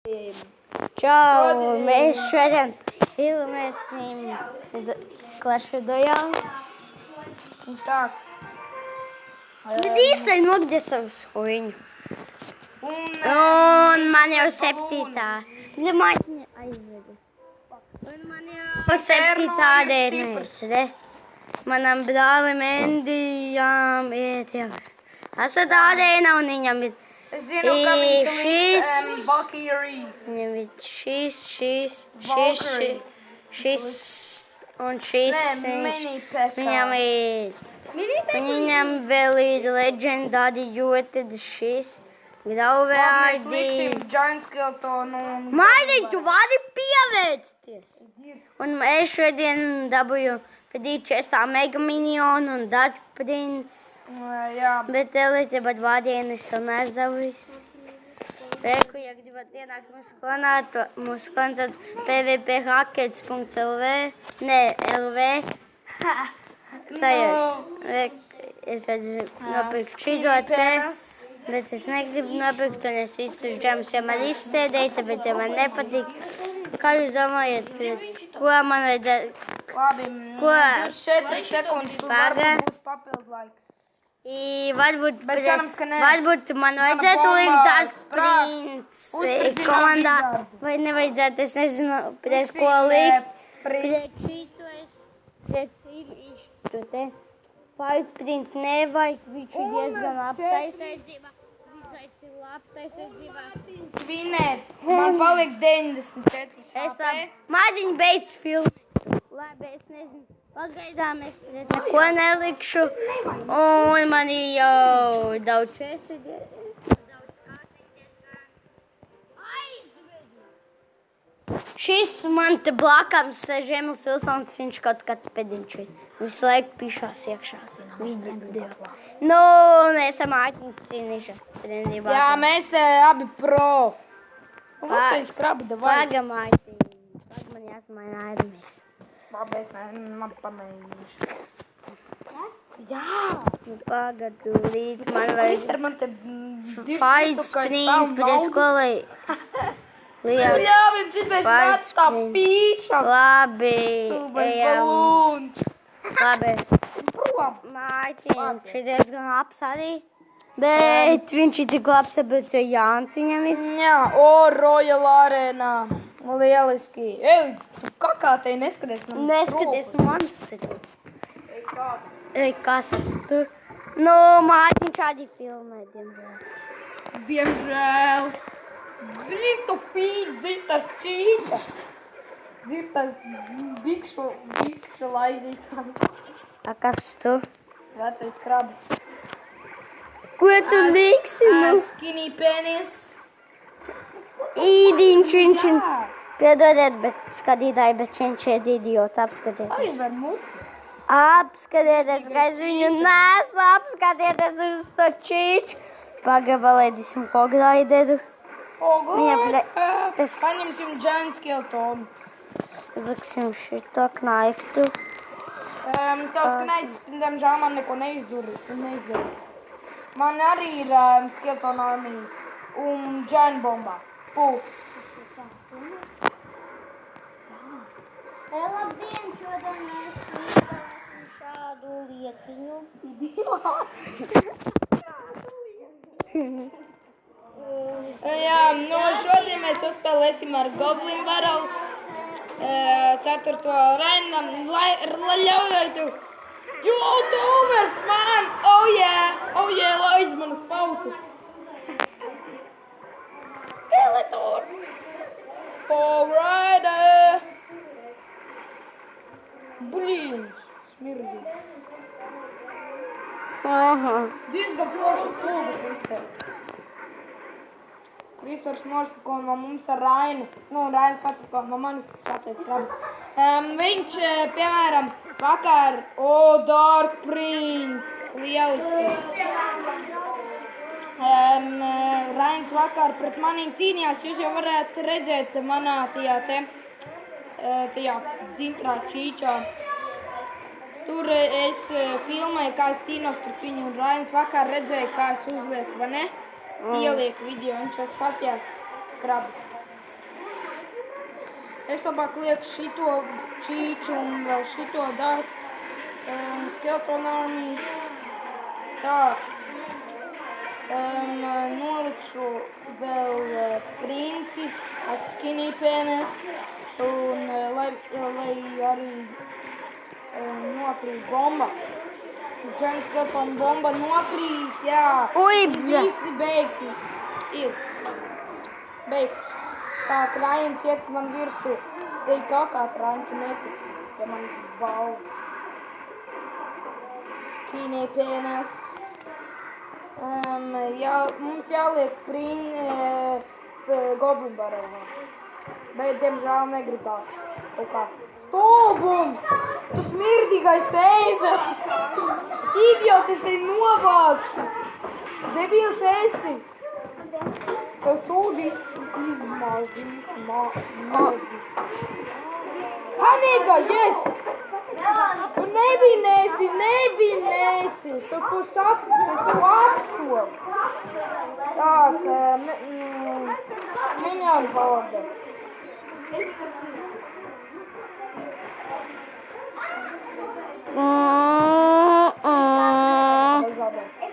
Čau, mēs šodien filmēsim Clash Royale. Tā. Bet īstai nogdē savu skuiņu. Un man jau 7. Maņa aizveda. Un man jau 7. dienas, re? Manam brālim Endijam iet jau. Esat tādēļ un viņam ir. Es zinu, ka viņš līdz Valkyrie. Viņam ir šis un šis. Nē, Mini-Pekka. Viņam ir. Viņam vēl ir leģendāri jūtad šis. Grauvēdi. Mēs liksim Giant Skeletonu. Maidi, tu vari pievērsties. Un es šodien dabūju čestā Mega Minionu un Dark Prince. Jā. Bet Elite pat vādienis vēl neaizdabūjis. Reku, ja gribat ienākt mūsu koncerts pvphackers.lv. Nē, LV. Sajūts. Es vajadzēju nopirkt šito te, bet es negribu nopirkt un es visus džemus jau man izstēdēju, tāpēc jau man nepatīk. Kā jūs domājat, ko man vajadzētu? Labi, 24 sekundes tu varbūt būs papildu laiks. Varbūt man vajadzētu likt Dark Prince komandā, vai nevajadzētu, es nezinu, priekš ko likt. Priekš šito es, priekš te. Dark Prince nevajag, viņš ir diezgan labs aizsardzībā. Svinēt, man paliek 94 HP. Mādiņ beidz filmu. Labi, es nezinu. Pagaidām es neko nelikšu. Un man ir jau daudz česi. Daudz kāsīties gan. Aizvedu! Šis man te blakams sēž Emils Vilsons, viņš kaut kāds pediņš ir. Visu laiku pišās iekšā. Nu, un esam āķiņu cīnīša. Jā, mēs te abi pro. Vecais krabi, davai. Pagamājiņ. Man jāsmaina ēdamies. Labi, es man pamēģināšu. Jā! Pagadu līdz man vajag Man te fight sprint, bet es ko lai... Ļāvim šitais vārds tā pīča. Labi, ejam. Balūns. Labi. Prom. Māķiņš ir diezgan labs arī. Bet viņš ir tik labs, tāpēc, jo Jānis viņam ir. Jā, Royal Arena. Lieliski. Ej, tu kakā te neskaties man. Neskaties monstri. Ej, kas tas tur? Nu, Māķiņš arī filmē, diemžēl. Diemžēl. Dzirtu fīt, dzirtas čīča. Dzirtas bikšu laizītājs. A, kas tu? Vecais krabis. Ko tu liksi, nu? Skinny penis. Īdiņš, viņš ir... Piedodiet, bet skatītāji, bet viņš ir idiots, apskatieties. Aizver muti. Apskatieties, ka es viņu nesu, apskatieties uz to čīču. Pagabalēdīsim pograideru. Paņemsim Giant Skeletonu. Zaksim šito knaiktu. Tās knaiks, diemžēl man neko neizdarīs. Man arī ir Skeletona armija un Giant bomba. Labdien, šodien mēs izspēlēsim šādu lietiņu. Jā, no šodien mēs uzspēlēsim ar Goblin Barrel 4. raidam. Ļaujot YouTubers, man! Oh yeah, laiz manas pautas. Skeletor! Fall Rider! Blīns, smirdi. Aha. Diezgan foršas stulbas, Krister. Kristers nošpako no mums ar Rainu. Nu, Rainis pašpako no manis, tas vecais krabis. Viņš, piemēram, vakar, Dark Prince, lieliski. Rainis vakar pret manīm cīnījās, jūs jau varētu redzēt manā tajā dzintrā čīčā. Tur es filmēju, kā es cīnos pret viņu, un Rainis vakar redzēja, kā es uzlieku, vai ne? Ielieku video, viņš jau skatījās skrabis. Es labāk lieku šito čīču un vēl šito darbu. Skeleton Army. Tā. Nolikšu vēl princi, skinny penis un lai arī nokrīt bomba. Giant skeleton bomba nokrīt, jā. Ui, Visi beigti. Beigts. Tā krājiens iet man virsū. Ej kā krājiens, tu netiksi, ja man balvas. Skinny penis. Mums jāliek goblin barēnā. Bet, diemžēl, negribās. Kaut kā. Stulbums! Tu smirdīgais eize! Idiot, es te novākšu! Debils esi! Tev sūdi izmāzīšu māzi. Hanīga, yes! Tu nevinēsi! Es tev to saku, es tev apsolu. Tak, minionu pavada.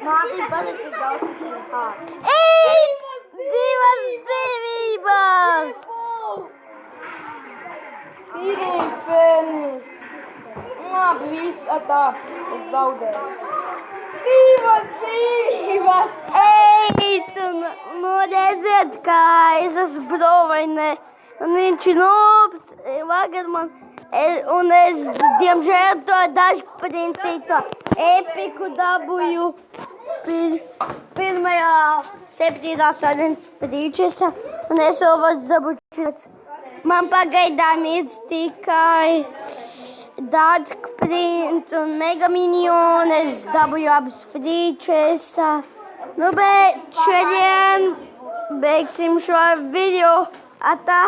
Māte, patīk daudz kārtu. Ej! Divas dzīvības! Skinny penis. Viss, tā, es zaudēju. Divas dzīvības! Ej, tu redziet, kā es esmu brovainē. Un viņš ir nobs, vakar man, un es, diemžēl, to dažprincīto epiku dabūju pirmajā 7. sadaļas frīčesā, un es vēl varu dabūt šeit. Man pagaidām ir tikai Dark Prince un Mega Minion, es dabūju abas frīčesā. Nu, bet šodien beigsim šo video. Atā!